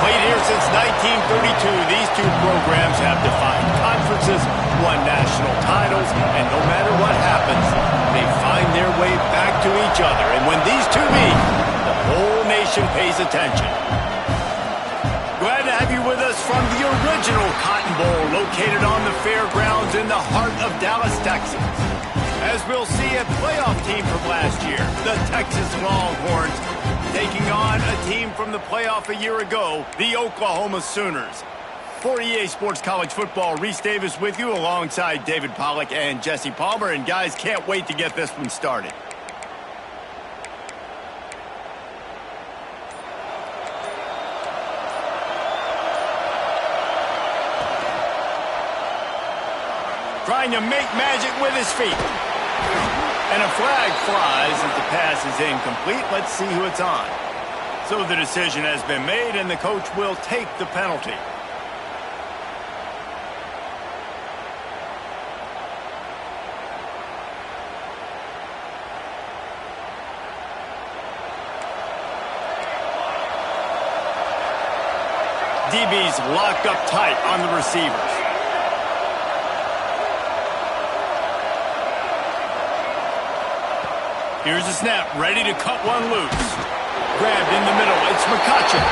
Played here since 1932, these two programs have defined conferences, won national titles, and no matter what happens, they find their way back to each other. And when these two meet, the whole nation pays attention. Glad to have you with us from the original Cotton Bowl, located on the fairgrounds in the heart of Dallas, Texas. As we'll see, a playoff team from last year, the Texas Longhorns, taking on a team from the playoff a year ago, the Oklahoma Sooners. For EA Sports College Football, Reese Davis with you alongside David Pollack and Jesse Palmer. And guys, can't wait to get this one started. Trying to make magic with his feet. And a flag flies as the pass is incomplete. Let's see who it's on. So the decision has been made, and the coach will take the penalty. DB's locked up tight on the receivers. Here's a snap, ready to cut one loose. Grabbed in the middle, it's Ncaa.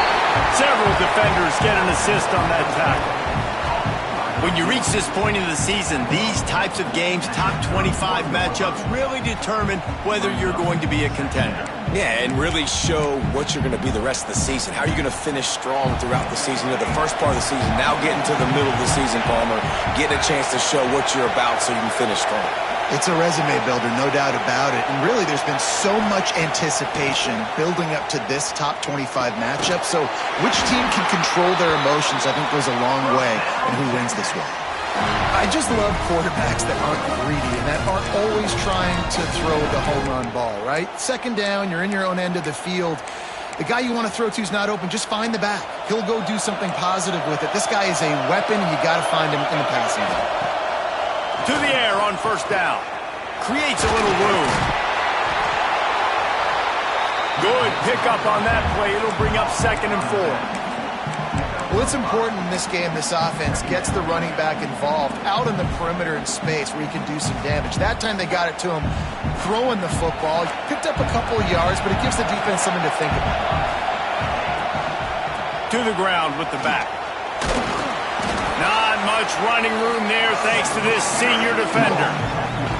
Several defenders get an assist on that tackle. When you reach this point in the season, these types of games, top 25 matchups, really determine whether you're going to be a contender. Yeah, and really show what you're going to be the rest of the season. How are you going to finish strong throughout the season? You know, the first part of the season, now getting to the middle of the season, Palmer, getting a chance to show what you're about so you can finish strong. It's a resume builder, no doubt about it. And really, there's been so much anticipation building up to this top 25 matchup. So which team can control their emotions, I think, goes a long way in who wins this one. I just love quarterbacks that aren't greedy and that aren't always trying to throw the home run ball, right? Second down, you're in your own end of the field. The guy you want to throw to is not open. Just find the back. He'll go do something positive with it. This guy is a weapon, and you got to find him in the passing game. To the air on first down. Creates a little room. Good pickup on that play. It'll bring up 2nd and 4. Well, it's important in this game, this offense gets the running back involved out in the perimeter in space where he can do some damage. That time they got it to him throwing the football. He picked up a couple of yards, but it gives the defense something to think about. To the ground with the back. Not much running room there thanks to this senior defender.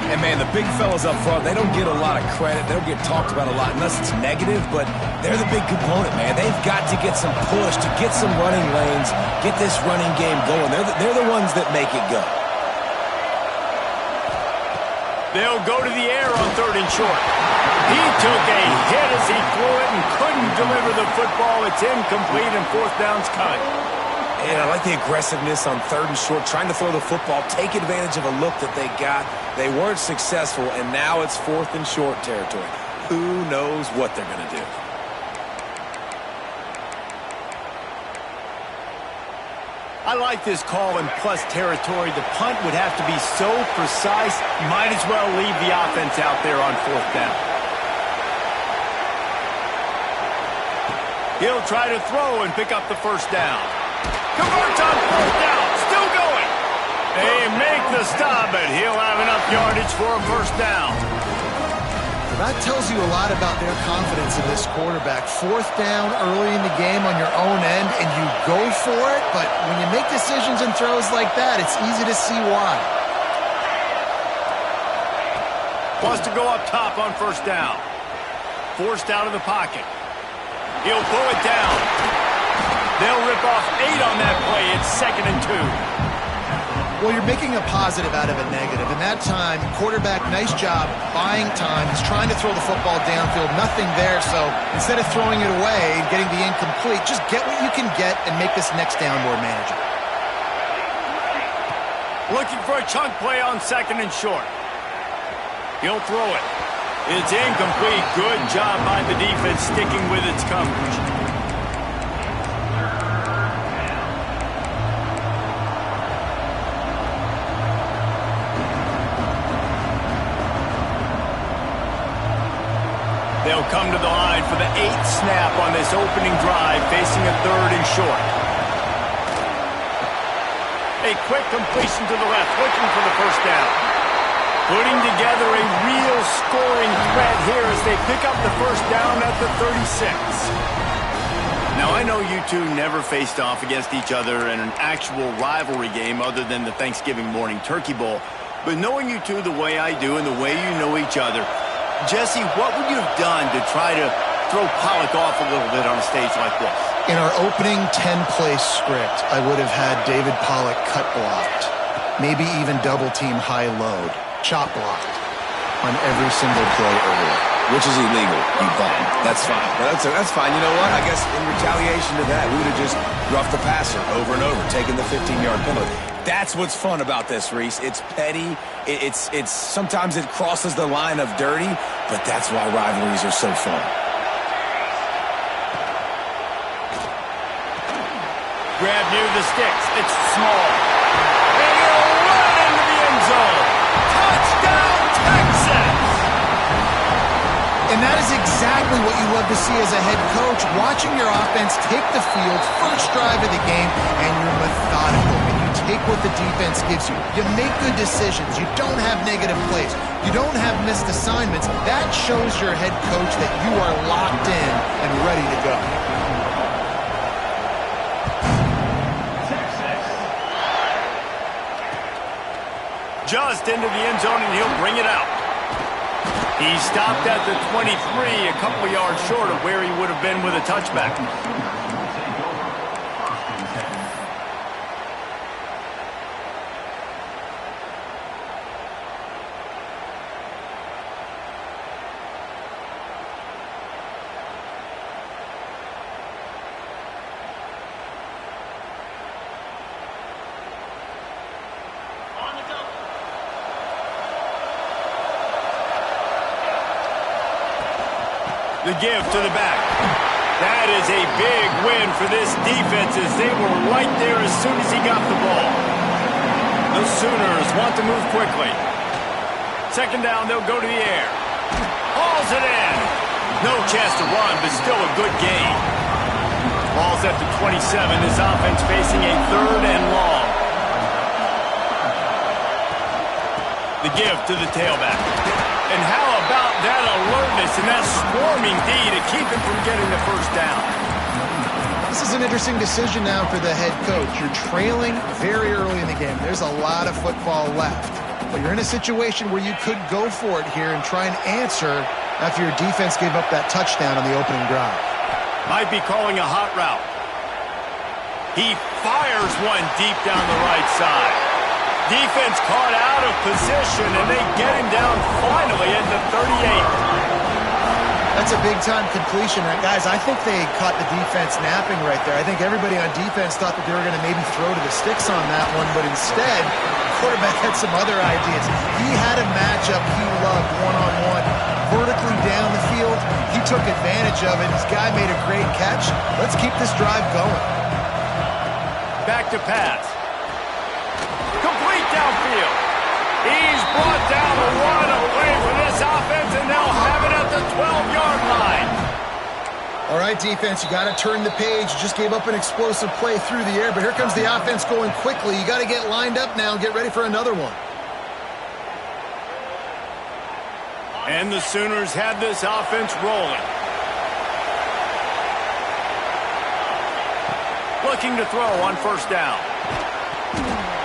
And, man, the big fellas up front, they don't get a lot of credit. They don't get talked about a lot unless it's negative, but they're the big component, man. They've got to get some push, to get some running lanes, get this running game going. They're the ones that make it go. They'll go to the air on 3rd and short. He took a hit as he threw it and couldn't deliver the football. It's incomplete, and 4th down's coming. And I like the aggressiveness on 3rd and short, trying to throw the football, take advantage of a look that they got. They weren't successful, and now it's 4th and short territory. Who knows what they're going to do? I like this call in plus territory. The punt would have to be so precise, might as well leave the offense out there on 4th down. He'll try to throw and pick up the 1st down. Converts on 4th down, still going. They make the stop, but he'll have enough yardage for a 1st down. Well, that tells you a lot about their confidence in this quarterback. 4th down early in the game on your own end, and you go for it, but when you make decisions and throws like that, it's easy to see why. Wants to go up top on 1st down. Forced out of the pocket. He'll pull it down. They'll rip off 8 on that play. It's 2nd and 2. Well, you're making a positive out of a negative. And that time, quarterback, nice job, buying time. He's trying to throw the football downfield. Nothing there, so instead of throwing it away and getting the incomplete, just get what you can get and make this next down more manageable. Looking for a chunk play on 2nd and short. He'll throw it. It's incomplete. Good job by the defense sticking with its coverage. They'll come to the line for the 8th snap on this opening drive, facing a 3rd and short. A quick completion to the left, looking for the first down. Putting together a real scoring threat here as they pick up the first down at the 36. Now, I know you two never faced off against each other in an actual rivalry game other than the Thanksgiving morning Turkey Bowl. But knowing you two the way I do and the way you know each other, Jesse, what would you have done to try to throw Pollock off a little bit on a stage like this? In our opening 10-play script, I would have had David Pollock cut blocked, maybe even double-team high load, chop blocked on every single play earlier. Which is illegal, you bum. That's fine. That's fine. You know what? I guess in retaliation to that, we would have just roughed the passer over and over, taking the 15-yard penalty. That's what's fun about this, Reese. It's petty. It's sometimes it crosses the line of dirty, but that's why rivalries are so fun. Grab near the sticks. It's small. And he'll run into the end zone. Touchdown, Texas! And that is exactly what you love to see as a head coach, watching your offense take the field, first drive of the game, and you're methodical, and you take what the defense gives you. You make good decisions. You don't have negative plays. You don't have missed assignments. That shows your head coach that you are locked in and ready to go. Just into the end zone, and he'll bring it out. He stopped at the 23, a couple of yards short of where he would have been with a touchback. The give to the back. That is a big win for this defense as they were right there as soon as he got the ball. The Sooners want to move quickly. Second down, they'll go to the air. Hauls it in. No chance to run, but still a good gain. Ball's at the 27. This offense facing a 3rd and long. The give to the tailback. And how about that alertness and that swarming D to keep him from getting the first down? This is an interesting decision now for the head coach. You're trailing very early in the game. There's a lot of football left. But you're in a situation where you could go for it here and try and answer after your defense gave up that touchdown on the opening drive. Might be calling a hot route. He fires one deep down the right side. Defense caught out of position, and they get him down finally at the 38. That's a big-time completion. Guys, I think they caught the defense napping right there. I think everybody on defense thought that they were going to maybe throw to the sticks on that one, but instead, the quarterback had some other ideas. He had a matchup he loved one-on-one, vertically down the field. He took advantage of it. His guy made a great catch. Let's keep this drive going. Back to pass. Downfield. He's brought down a runaway for this offense, and they'll have it at the 12-yard line. All right, defense, you got to turn the page. You just gave up an explosive play through the air, but here comes the offense going quickly. You got to get lined up now and get ready for another one. And the Sooners have this offense rolling. Looking to throw on first down.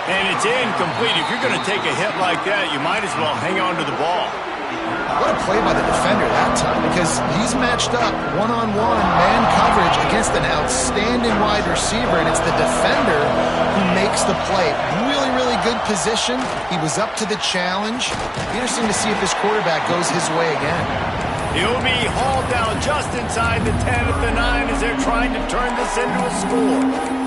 And it's incomplete. If you're going to take a hit like that, you might as well hang on to the ball. What a play by the defender that time, because he's matched up one-on-one man coverage against an outstanding wide receiver, and it's the defender who makes the play. Really, really good position. He was up to the challenge. Interesting to see if this quarterback goes his way again. He'll be hauled down just inside the 10 at the 9 as they're trying to turn this into a score.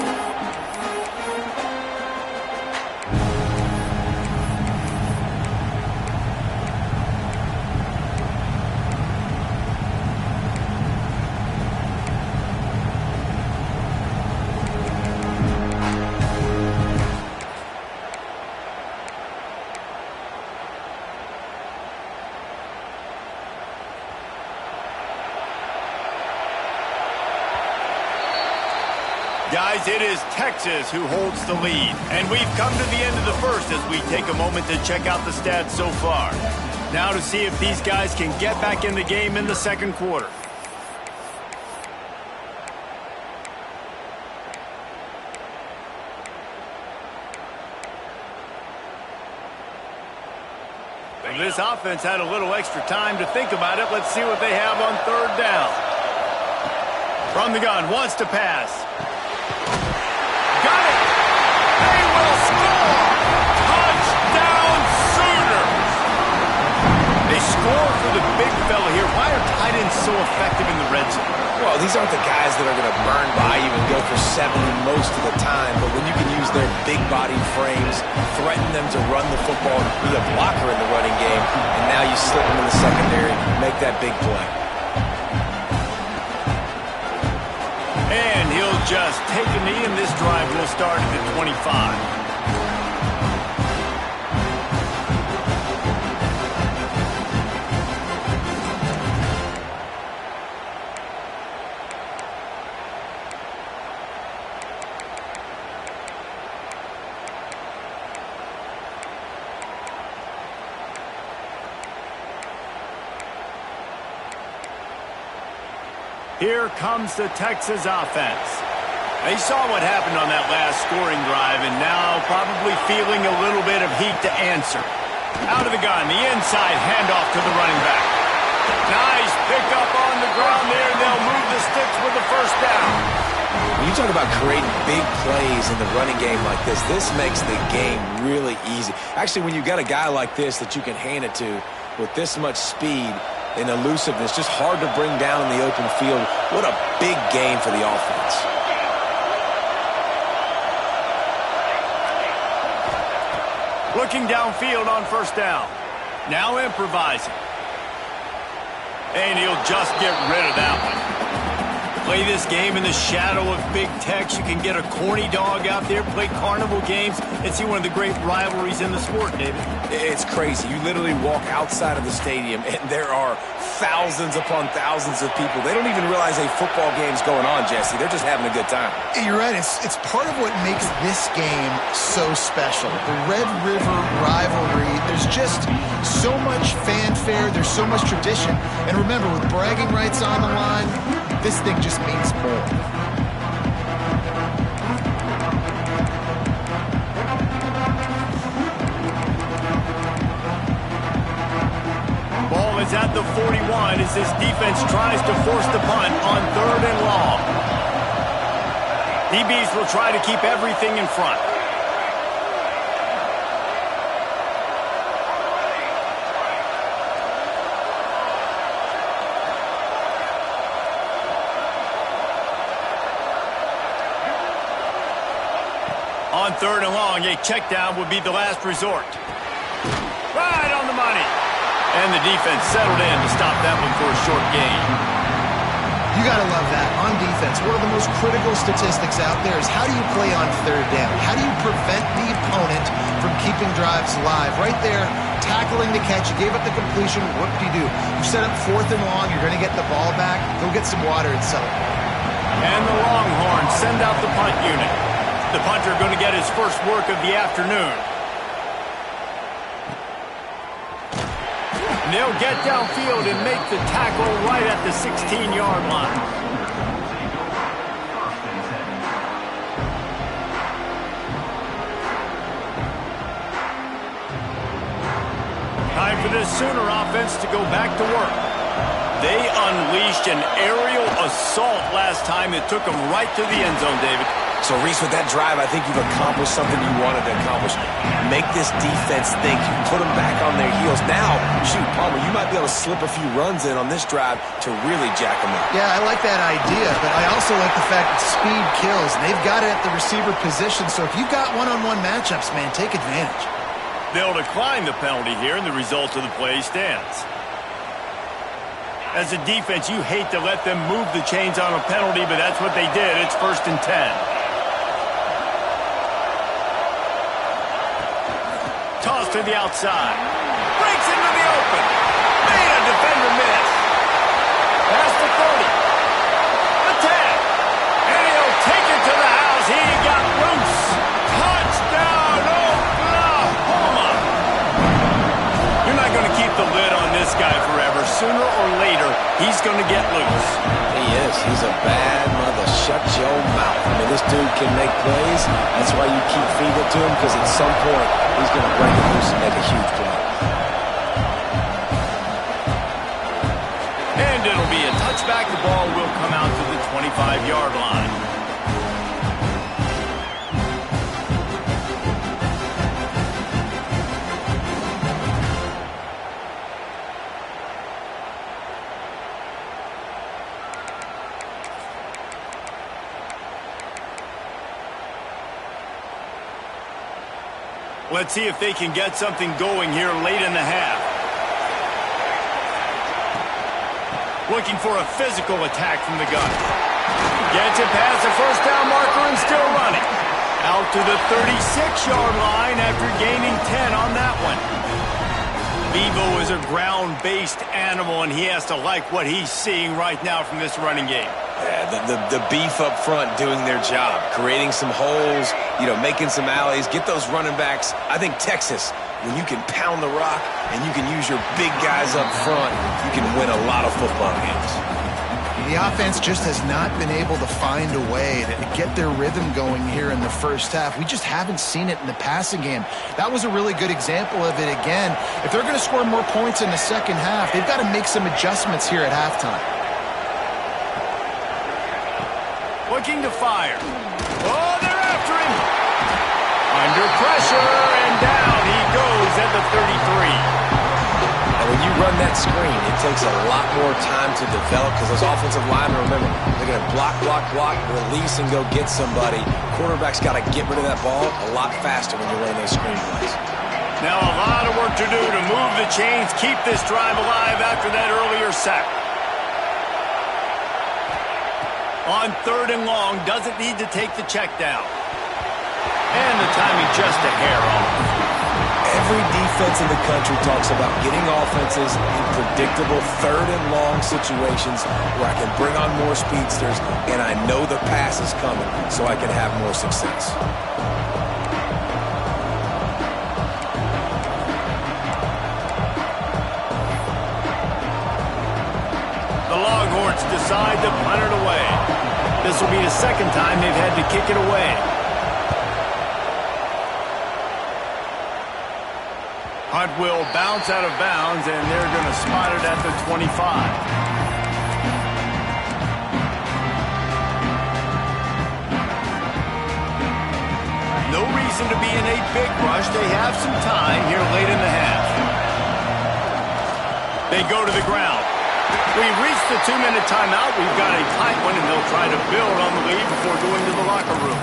Guys, it is Texas who holds the lead. And we've come to the end of the first as we take a moment to check out the stats so far. Now to see if these guys can get back in the game in the second quarter. This offense had a little extra time to think about it. Let's see what they have on third down. From the gun, wants to pass. Got it! They will score! Touchdown Sooners! They score for the big fella here. Why are tight ends so effective in the red zone? Well, these aren't the guys that are going to burn by you and go for 70 most of the time, but when you can use their big body frames, threaten them to run the football, be a blocker in the running game, and now you slip them in the secondary, make that big play. And he'll just take a knee, and this drive will start at the 25. Here comes the Texas offense. They saw what happened on that last scoring drive and now probably feeling a little bit of heat to answer. Out of the gun, the inside handoff to the running back. Nice pickup on the ground there. They'll move the sticks with the first down. When you talk about creating big plays in the running game like this makes the game really easy. Actually, when you got a guy like this that you can hand it to with this much speed and elusiveness, just hard to bring down in the open field. What a big game for the offense. Looking downfield on first down. Now improvising. And he'll just get rid of that one. Play this game in the shadow of Big Tex. You can get a corny dog out there, play carnival games, and see one of the great rivalries in the sport, David. It's crazy. You literally walk outside of the stadium, and there are thousands upon thousands of people. They don't even realize a football game's going on, Jesse. They're just having a good time. You're right. It's part of what makes this game so special. The Red River rivalry, there's just so much fanfare. There's so much tradition. And remember, with bragging rights on the line, this thing just means more. Ball is at the 41 as this defense tries to force the punt on third and long. DBs will try to keep everything in front. On third and long, a check down would be the last resort. Right on the money. And the defense settled in to stop that one for a short gain. You got to love that. On defense, one of the most critical statistics out there is how do you play on third down? How do you prevent the opponent from keeping drives alive? Right there, tackling the catch. You gave up the completion. What do? You set up fourth and long. You're going to get the ball back. Go get some water and celebrate. And the Longhorns send out the punt unit. The punter going to get his first work of the afternoon. They'll get downfield and make the tackle right at the 16-yard line. Time for this Sooner offense to go back to work. They unleashed an aerial assault last time that took them right to the end zone, David. So, Reese, with that drive, I think you've accomplished something you wanted to accomplish. Make this defense think. You put them back on their heels. Now, shoot, Palmer, you might be able to slip a few runs in on this drive to really jack them up. Yeah, I like that idea, but I also like the fact that speed kills. They've got it at the receiver position, so if you've got one-on-one matchups, man, take advantage. They'll decline the penalty here, and the result of the play stands. As a defense, you hate to let them move the chains on a penalty, but that's what they did. It's 1st and 10. Toss to the outside. Breaks into the open. Made a defender miss. Past the 30. The 10. And he'll take it to the house. lid on this guy forever. Sooner or later, he's going to get loose. He is. He's a bad mother. Shut your mouth. I mean, this dude can make plays. That's why you keep feeding it to him, because at some point, he's going to break it loose and make a huge play. And it'll be a touchback. The ball will come out to the 25-yard line. Let's see if they can get something going here late in the half. Looking for a physical attack from the gun. Gets it past the first down marker and still running. Out to the 36-yard line after gaining 10 on that one. Bevo is a ground-based animal, and he has to like what he's seeing right now from this running game. Yeah, the beef up front doing their job, creating some holes, making some alleys, get those running backs. I think Texas, when you can pound the rock and you can use your big guys up front, you can win a lot of football games. The offense just has not been able to find a way to get their rhythm going here in the first half. We just haven't seen it in the passing game. That was a really good example of it again. If they're going to score more points in the second half, they've got to make some adjustments here at halftime. Looking to fire. Oh, they're after him. Under pressure, and down he goes at the 33. And when you run that screen, it takes a lot more time to develop because those offensive linemen, remember, they're going to block, release, and go get somebody. Quarterback's got to get rid of that ball a lot faster when you're running those screen plays. Now a lot of work to do to move the chains, keep this drive alive after that earlier sack. On 3rd and long, doesn't need to take the check down. And the timing just a hair off. Every defense in the country talks about getting offenses in predictable 3rd and long situations where I can bring on more speedsters and I know the pass is coming so I can have more success. The Longhorns decide to punt it away. This will be the second time they've had to kick it away. Hunt will bounce out of bounds, and they're going to spot it at the 25. No reason to be in a big rush. They have some time here late in the half. They go to the ground. We've reached the 2-minute timeout. We've got a tight one, and they'll try to build on the lead before going to the locker room.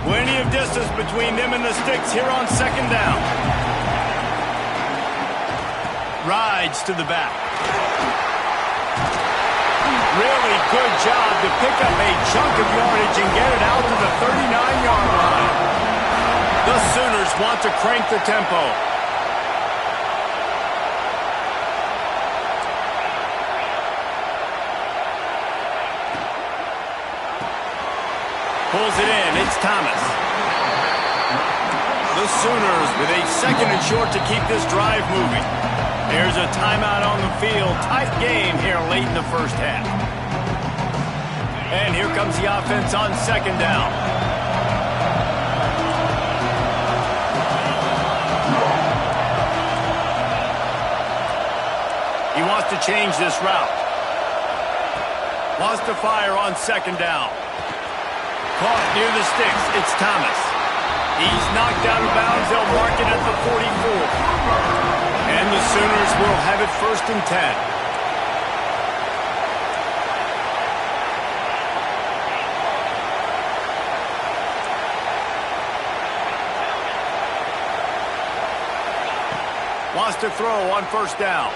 Plenty of distance between them and the sticks here on 2nd down. Rides to the back. Really good job to pick up a chunk of yardage and get it out to the 39-yard line. The Sooners want to crank the tempo. Pulls it in. It's Thomas. The Sooners with a 2nd and short to keep this drive moving. There's a timeout on the field. Tight game here late in the first half. And here comes the offense on 2nd down. He wants to change this route. Wants to fire on 2nd down. Caught near the sticks. It's Thomas. He's knocked out of bounds. They'll mark it at the 44. And the Sooners will have it 1st and 10. Wants to throw on 1st down.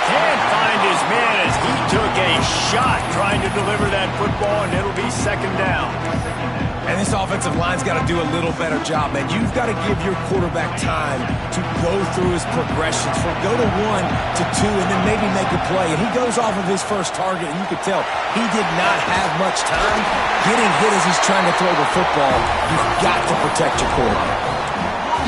Can't find his man as he took a shot trying to deliver that football, and it'll be 2nd down. And this offensive line's got to do a little better job, man. You've got to give your quarterback time to go through his progressions from go to 1 to 2 and then maybe make a play. And he goes off of his first target, and you could tell he did not have much time getting hit as he's trying to throw the football. You've got to protect your quarterback.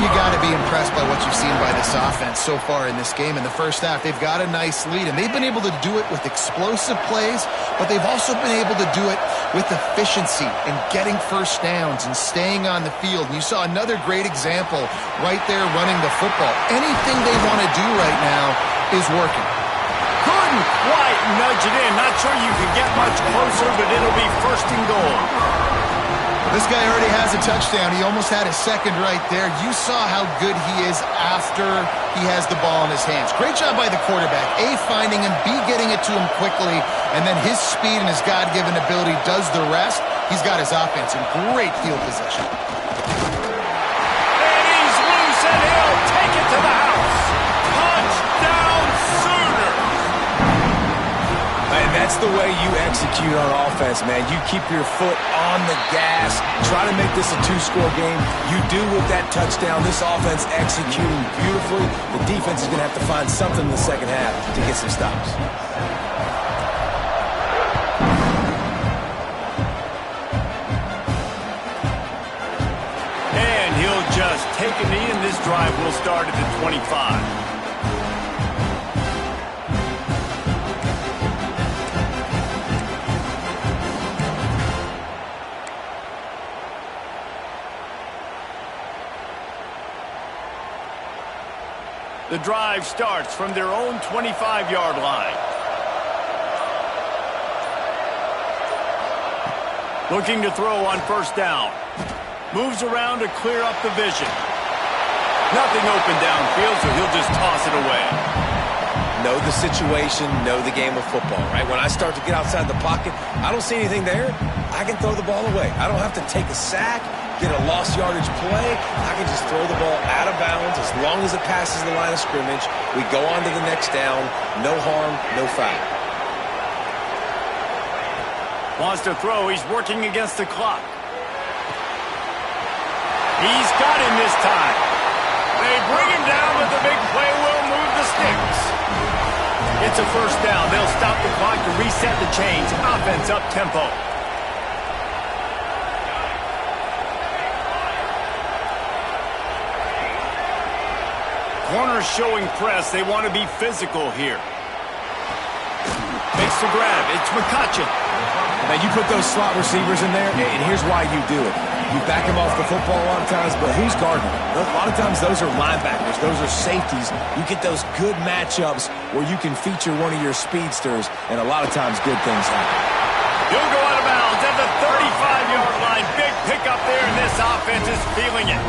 You got to be impressed by what you've seen by this offense so far in this game. In the first half, they've got a nice lead, and they've been able to do it with explosive plays, but they've also been able to do it with efficiency and getting first downs and staying on the field. And you saw another great example right there running the football. Anything they want to do right now is working. Couldn't quite nudge it in. Not sure you can get much closer, but it'll be first and goal. This guy already has a touchdown. He almost had a second right there. You saw how good he is after he has the ball in his hands. Great job by the quarterback. A, finding him, B, getting it to him quickly, and then his speed and his God-given ability does the rest. He's got his offense in great field position. And he's loose, and he'll take it to the house. Touchdown Sooners! And that's the way you execute on offense, man. You keep your foot on the gas. Try to make this a 2-score game. You do with that touchdown. This offense executing beautifully. The defense is going to have to find something in the second half to get some stops. And he'll just take a knee, and this drive will start at the 25. The drive starts from their own 25-yard line. Looking to throw on first down. Moves around to clear up the vision. Nothing open downfield, so he'll just toss it away. Know the situation, know the game of football, right? When I start to get outside the pocket, I don't see anything there, I can throw the ball away. I don't have to take a sack, get a lost yardage play. I can just throw the ball out of bounds as long as it passes the line of scrimmage. We go on to the next down. No harm, no foul. Wants to throw. He's working against the clock. He's got him this time. They bring him down, but the big play will move the sticks. It's a first down. They'll stop the clock to reset the chains. Offense up tempo. Corners showing press. They want to be physical here. Makes the grab. It's McCutcheon. Now, you put those slot receivers in there, and here's why you do it. You back him off the football a lot of times, but who's guarding him? A lot of times those are linebackers. Those are safeties. You get those good matchups where you can feature one of your speedsters, and a lot of times good things happen. He'll go out of bounds at the 35-yard line. Big pickup there, and this offense is feeling it.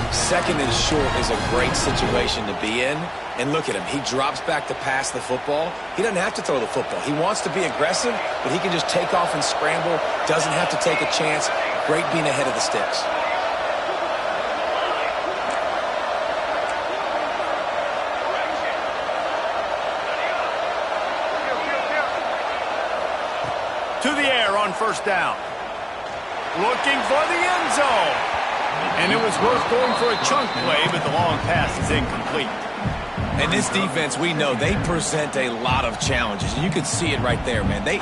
Second and short is a great situation to be in. And look at him. He drops back to pass the football. He doesn't have to throw the football. He wants to be aggressive, but he can just take off and scramble. Doesn't have to take a chance. Great being ahead of the sticks. To the air on first down. Looking for the end zone. And it was worth going for a chunk play, but the long pass is incomplete. And this defense, we know, they present a lot of challenges. You can see it right there, man. They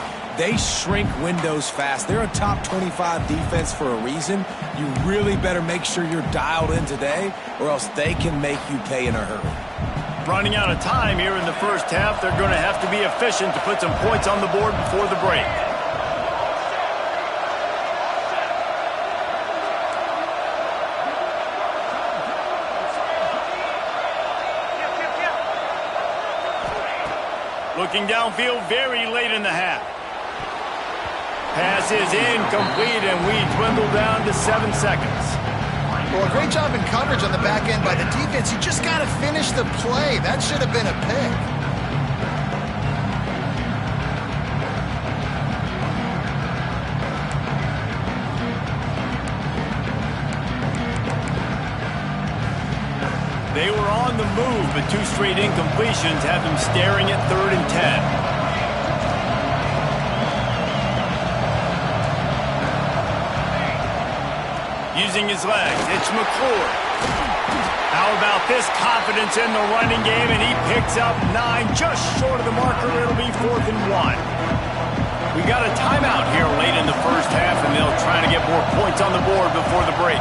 shrink windows fast. They're a top 25 defense for a reason. You really better make sure you're dialed in today, or else they can make you pay in a hurry. Running out of time here in the first half, they're going to have to be efficient to put some points on the board before the break. Looking downfield very late in the half. Pass is incomplete, and we dwindle down to 7 seconds. Well, a great job in coverage on the back end by the defense. You just got to finish the play. That should have been a pick. They were on the move, but 2 straight incompletions have them staring at 3rd and 10. Using his legs, it's McClure. How about this confidence in the running game, and he picks up 9, just short of the marker. It'll be 4th and 1. We got a timeout here late in the first half, and they'll try to get more points on the board before the break.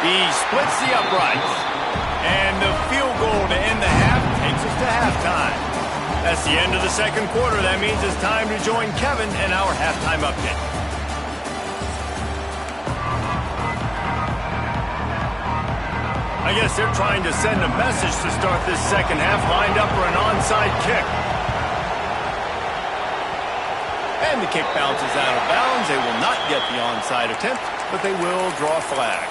He splits the uprights, and the field goal to end the half takes us to halftime. That's the end of the second quarter. That means it's time to join Kevin in our halftime update. I guess they're trying to send a message to start this second half, lined up for an onside kick. And the kick bounces out of bounds. They will not get the onside attempt, but they will draw a flag.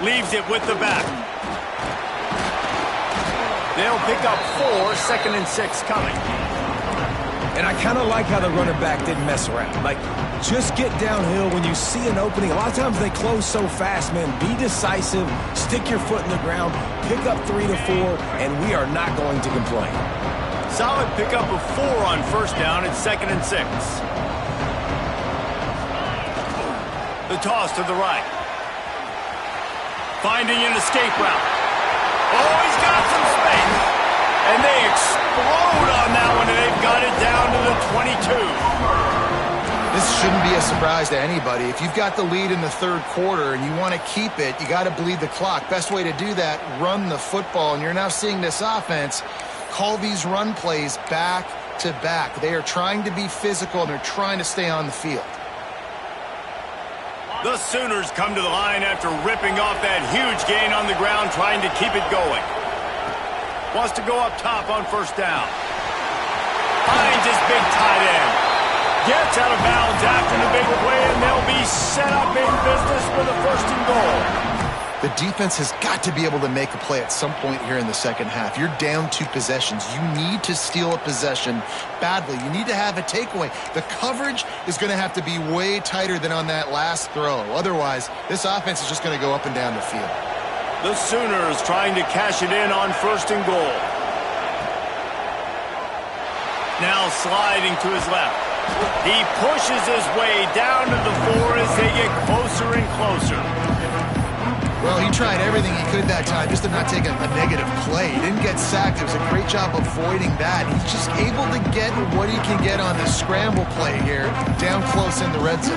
Leaves it with the back. They'll pick up 4, 2nd and 6 coming. And I kind of like how the running back didn't mess around. Like, just get downhill when you see an opening. A lot of times they close so fast, man. Be decisive, stick your foot in the ground, pick up 3 to 4, and we are not going to complain. Solid pickup of 4 on first down. It's 2nd and 6. The toss to the right. Finding an escape route. Oh, he's got some space. And they explode on that one, and they've got it down to the 22. This shouldn't be a surprise to anybody. If you've got the lead in the third quarter and you want to keep it, you got to bleed the clock. Best way to do that, run the football. And you're now seeing this offense call these run plays back to back. They are trying to be physical, and they're trying to stay on the field. The Sooners come to the line after ripping off that huge gain on the ground, trying to keep it going. Wants to go up top on first down. Finds his big tight end. Gets out of bounds after the big play, and they'll be set up in business for the 1st and goal. The defense has got to be able to make a play at some point here in the second half. You're down 2 possessions. You need to steal a possession badly. You need to have a takeaway. The coverage is going to have to be way tighter than on that last throw. Otherwise, this offense is just going to go up and down the field. The Sooners trying to cash it in on 1st and goal. Now sliding to his left. He pushes his way down to the 4 as they get closer and closer. Well, he tried everything he could that time just to not take a negative play. He didn't get sacked. It was a great job avoiding that. He's just able to get what he can get on this scramble play here, down close in the red zone.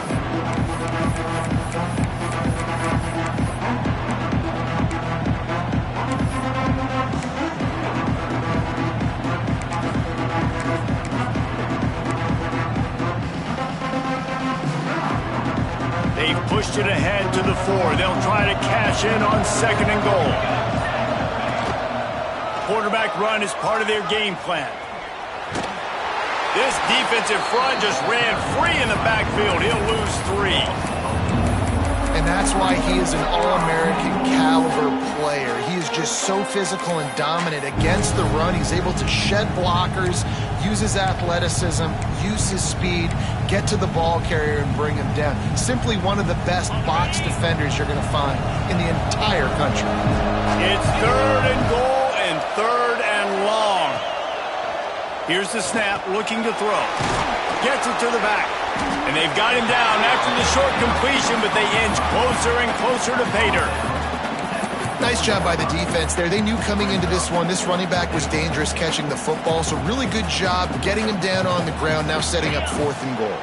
They've pushed it ahead to the 4. They'll try to cash in on 2nd and goal. Quarterback run is part of their game plan. This defensive front just ran free in the backfield. He'll lose 3. And that's why he is an All-American caliber player. He is just so physical and dominant against the run. He's able to shed blockers, use his athleticism, use his speed, get to the ball carrier and bring him down. Simply one of the best box defenders you're going to find in the entire country. It's 3rd and goal and 3rd and long. Here's the snap, looking to throw. Gets it to the back. And they've got him down after the short completion, but they inch closer and closer to pay dirt. Nice job by the defense there. They knew coming into this one, this running back was dangerous catching the football, so really good job getting him down on the ground, now setting up 4th and goal.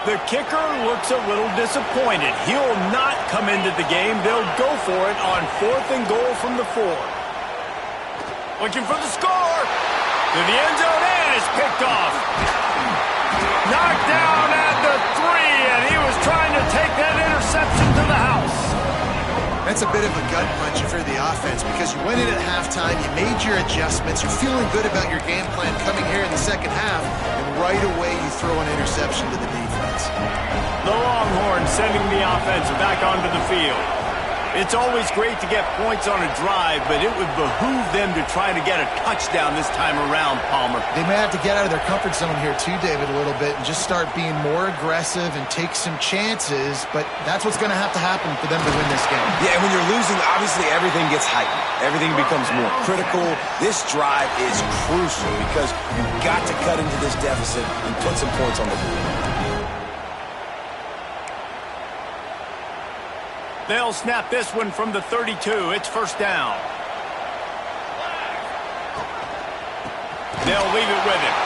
The kicker looks a little disappointed. He'll not come into the game. They'll go for it on 4th and goal from the 4. Looking for the score. To the end zone, and it's picked off. Knocked down at the 3, and he was trying to take that interception to the house. That's a bit of a gut punch for the offense because you went in at halftime, you made your adjustments, you're feeling good about your game plan coming here in the second half, and right away you throw an interception to the defense. The Longhorns sending the offense back onto the field. It's always great to get points on a drive, but it would behoove them to try to get a touchdown this time around, Palmer. They may have to get out of their comfort zone here too, David, a little bit and just start being more aggressive and take some chances, but that's what's going to happen for them to win this game. Yeah, and when you're losing, obviously everything gets heightened. Everything becomes more critical. This drive is crucial because you've got to cut into this deficit and put some points on the board. They'll snap this one from the 32. It's first down. They'll leave it with him.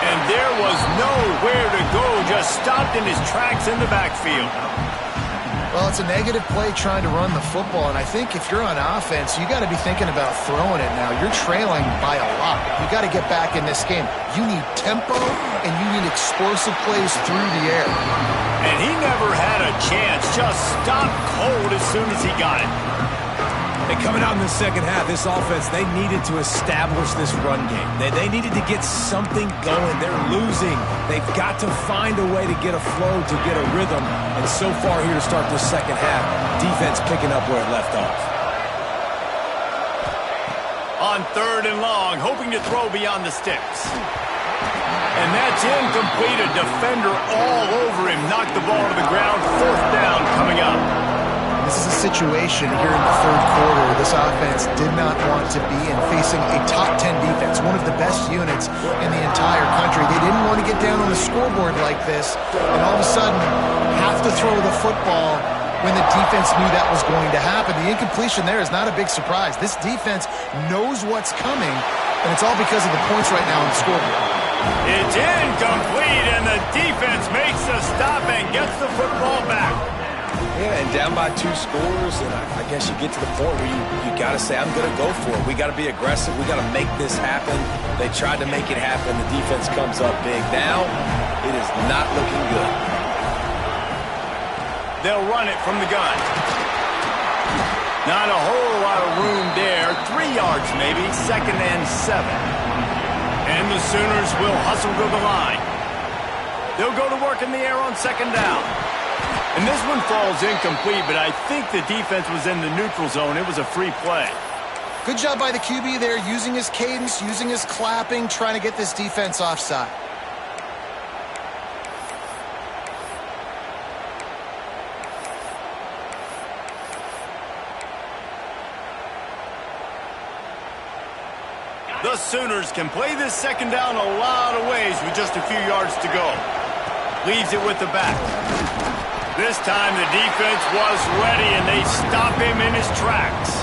And there was nowhere to go, just stopped in his tracks in the backfield. Well, it's a negative play trying to run the football, and I think if you're on offense, you got to be thinking about throwing it now. You're trailing by a lot. You got to get back in this game. You need tempo, and you need explosive plays through the air. And he never had a chance, just stopped cold as soon as he got it. And coming out in the second half, this offense, they needed to establish this run game. They needed to get something going. They're losing. They've got to find a way to get a flow, to get a rhythm. And so far here to start the second half, defense picking up where it left off. On 3rd and long, hoping to throw beyond the sticks. And that's incomplete. A defender all over him. Knocked the ball to the ground. 4th down coming up. This is a situation here in the 3rd quarter where this offense did not want to be in, facing a top 10 defense, one of the best units in the entire country. They didn't want to get down on the scoreboard like this and all of a sudden have to throw the football when the defense knew that was going to happen. The incompletion there is not a big surprise. This defense knows what's coming, and it's all because of the points right now on the scoreboard. It's incomplete, and the defense makes the stop and gets the football back. Yeah, and down by 2 scores, and I guess you get to the point where you got to say, I'm going to go for it. We got to be aggressive. We got to make this happen. They tried to make it happen. The defense comes up big. Now, it is not looking good. They'll run it from the gun. Not a whole lot of room there. 3 yards maybe, 2nd and 7. And the Sooners will hustle to the line. They'll go to work in the air on 2nd down. And this one falls incomplete, but I think the defense was in the neutral zone. It was a free play. Good job by the QB there, using his cadence, using his clapping, trying to get this defense offside. The Sooners can play this 2nd down a lot of ways with just a few yards to go. Leaves it with the back. This time the defense was ready, and they stop him in his tracks.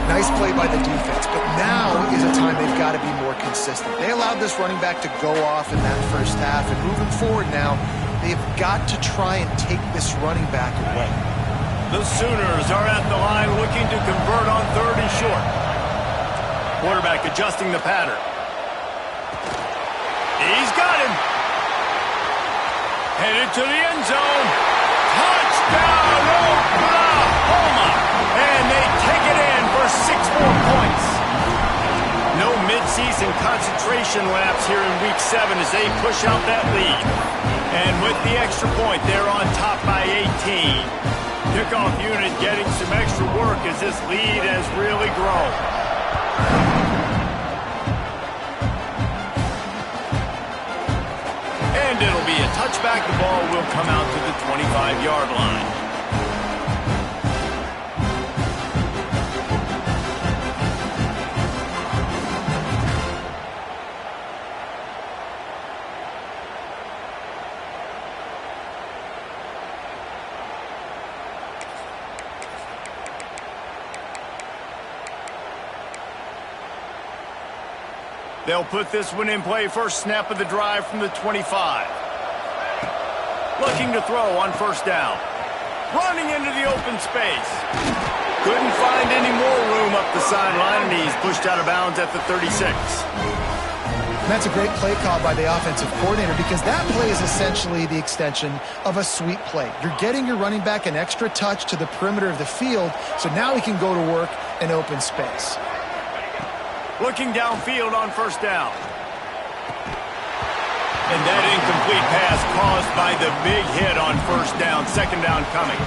Nice play by the defense, but now is a time they've got to be more consistent. They allowed this running back to go off in that first half, and moving forward now, they've got to try and take this running back away. The Sooners are at the line looking to convert on 3rd and short. Quarterback adjusting the pattern. He's got him. Headed to the end zone. Touchdown, Oklahoma! And they take it in for 6 more points. No midseason concentration laps here in Week 7 as they push out that lead. And with the extra point, they're on top by 18. Kickoff unit getting some extra work as this lead has really grown. And it'll be a touchback. The ball will come out to the 25-yard line. They'll put this one in play. First snap of the drive from the 25. Looking to throw on 1st down. Running into the open space. Couldn't find any more room up the sideline, and he's pushed out of bounds at the 36. That's a great play call by the offensive coordinator because that play is essentially the extension of a sweep play. You're getting your running back an extra touch to the perimeter of the field, so now he can go to work in open space. Looking downfield on 1st down. And that incomplete pass caused by the big hit on 1st down. 2nd down coming.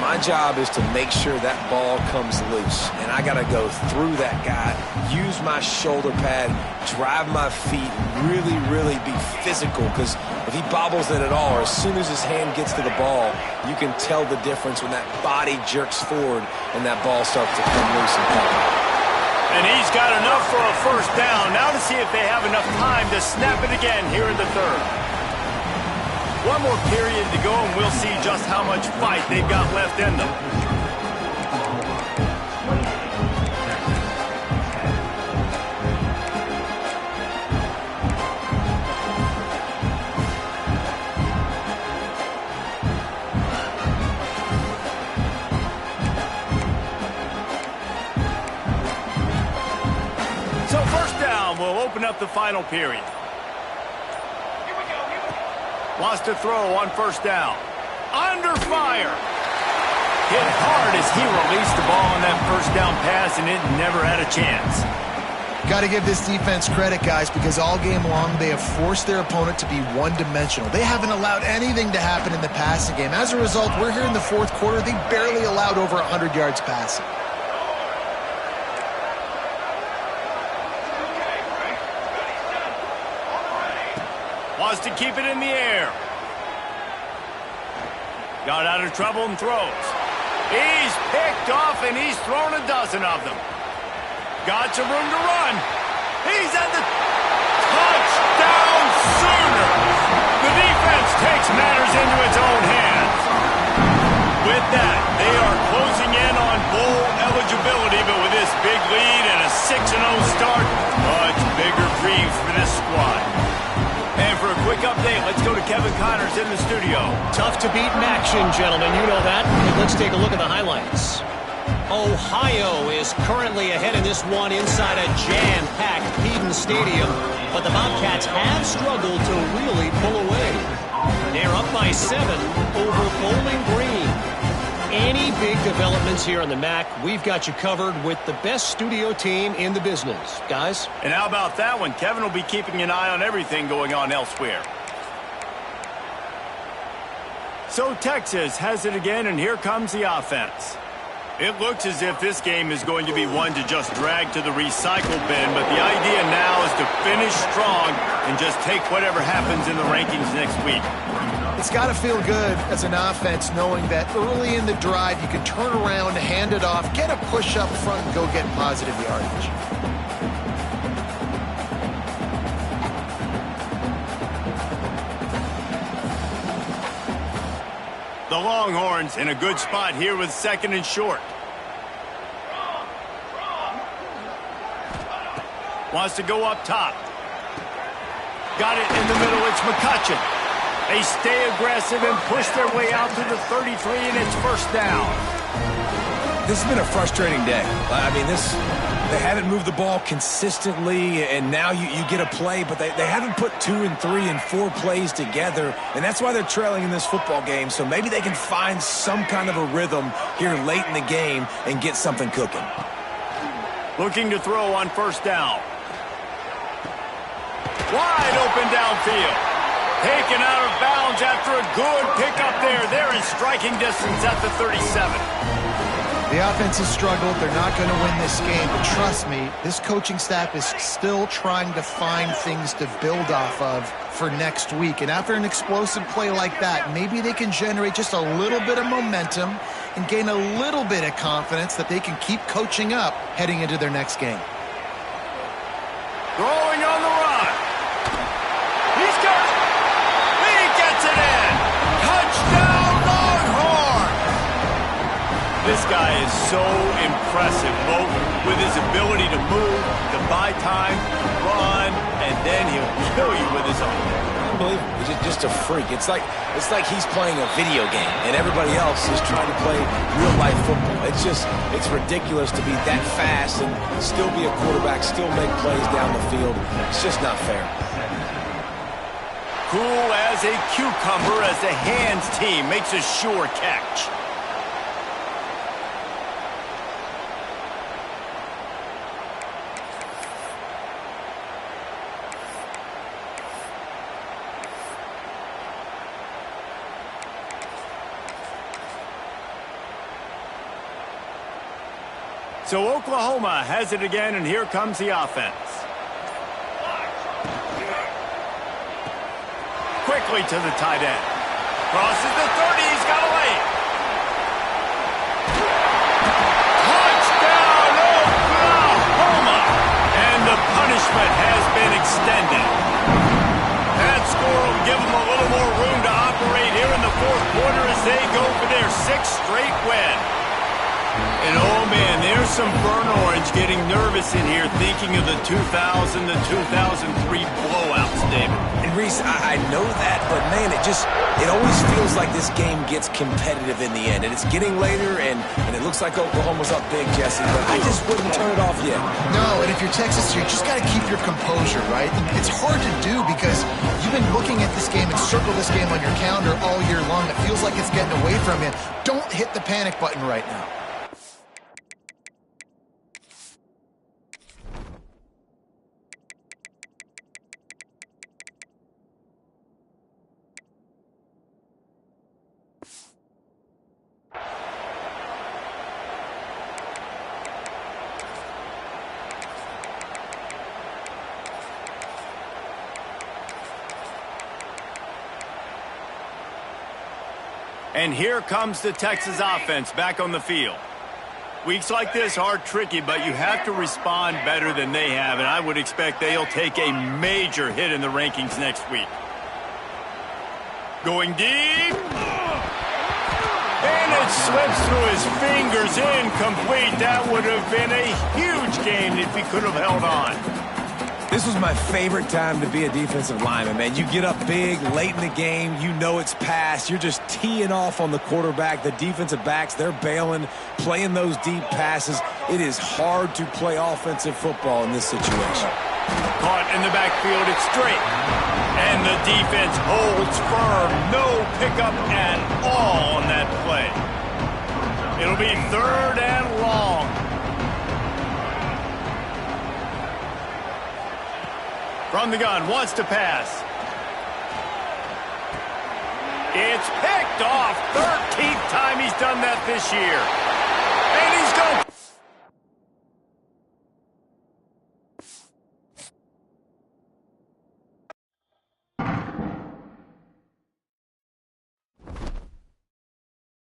My job is to make sure that ball comes loose, and I got to go through that guy, use my shoulder pad, drive my feet, really, really be physical, because if he bobbles it at all, or as soon as his hand gets to the ball, you can tell the difference when that body jerks forward and that ball starts to come loose and pop. And he's got enough for a first down. Now to see if they have enough time to snap it again here in the third. One more period to go, and we'll see just how much fight they've got left in them. So first down will open up the final period. Wants to throw on first down. Under fire. Hit hard as he released the ball on that first down pass, and it never had a chance. Got to give this defense credit, guys, because all game long they have forced their opponent to be one-dimensional. They haven't allowed anything to happen in the passing game. As a result, we're here in the fourth quarter. They barely allowed over 100 yards passing. Wants to keep it in the air. Got out of trouble and throws. He's picked off, and he's thrown a dozen of them. Got some room to run. He's at the touchdown Sooners. The defense takes matters into its own hands. With that, they are closing in on bowl eligibility, but with this big lead and a 6-0 start, much bigger dreams for this squad. And for a quick update, let's go to Kevin Connors in the studio. Tough to beat in action, gentlemen. You know that. And let's take a look at the highlights. Ohio is currently ahead in this one inside a jam-packed Eden Stadium. But the Bobcats have struggled to really pull away. They're up by 7 over Bowling Green. Any big developments here on the MAC, we've got you covered with the best studio team in the business. Guys? And how about that one? Kevin will be keeping an eye on everything going on elsewhere. So Texas has it again, and here comes the offense. It looks as if this game is going to be one to just drag to the recycle bin, but the idea now is to finish strong and just take whatever happens in the rankings next week. It's got to feel good as an offense knowing that early in the drive you can turn around, hand it off, get a push up front, and go get positive yardage. The Longhorns in a good spot here with 2nd and short. Wants to go up top. Got it in the middle. It's McCutcheon. They stay aggressive and push their way out to the 33, and it's first down. This has been a frustrating day. I mean, they haven't moved the ball consistently, and now you get a play, but they haven't put 2 and 3 and 4 plays together, and that's why they're trailing in this football game. So maybe they can find some kind of a rhythm here late in the game and get something cooking. Looking to throw on first down. Wide open downfield. Taken out of bounds after a good pickup there. They're in striking distance at the 37. The offense has struggled. They're not going to win this game, but trust me, this coaching staff is still trying to find things to build off of for next week. And after an explosive play like that, maybe they can generate just a little bit of momentum and gain a little bit of confidence that they can keep coaching up heading into their next game. Throwing on the run. He's got it. He gets it in. Touchdown, Longhorn. This guy is so impressive, both with his ability to move, to buy time, run, and then he'll kill you with his own. Unbelievable. He's just a freak. It's like he's playing a video game, and everybody else is trying to play real-life football. It's ridiculous to be that fast and still be a quarterback, still make plays down the field. It's just not fair. Cool as a cucumber as the hands team makes a sure catch. So Oklahoma has it again, and here comes the offense. Quickly to the tight end. Crosses the 30. He's got a lane. Touchdown, Oklahoma! And the punishment has been extended. That score will give them a little more room to operate here in the fourth quarter as they go for their 6th straight win. And oh man, there's some burnt orange getting nervous in here thinking of the 2000 to 2003 blowouts, David. And Reese, I know that, but man, it always feels like this game gets competitive in the end. And it's getting later, and it looks like Oklahoma's up big, Jesse, but I just wouldn't turn it off yet. No, and if you're Texas, you just got to keep your composure, right? It's hard to do because you've been looking at this game and circle this game on your calendar all year long. It feels like it's getting away from you. Don't hit the panic button right now. And here comes the Texas offense back on the field. Weeks like this are tricky, but you have to respond better than they have, and I would expect they'll take a major hit in the rankings next week. Going deep. And it slips through his fingers, incomplete. That would have been a huge gain if he could have held on. This was my favorite time to be a defensive lineman, man. You get up big, late in the game, you know it's past. You're just teeing off on the quarterback. The defensive backs, they're bailing, playing those deep passes. It is hard to play offensive football in this situation. Caught in the backfield, it's straight. And the defense holds firm. No pickup at all on that play. It'll be 3rd and long. From the gun, wants to pass. It's picked off. 13th time he's done that this year.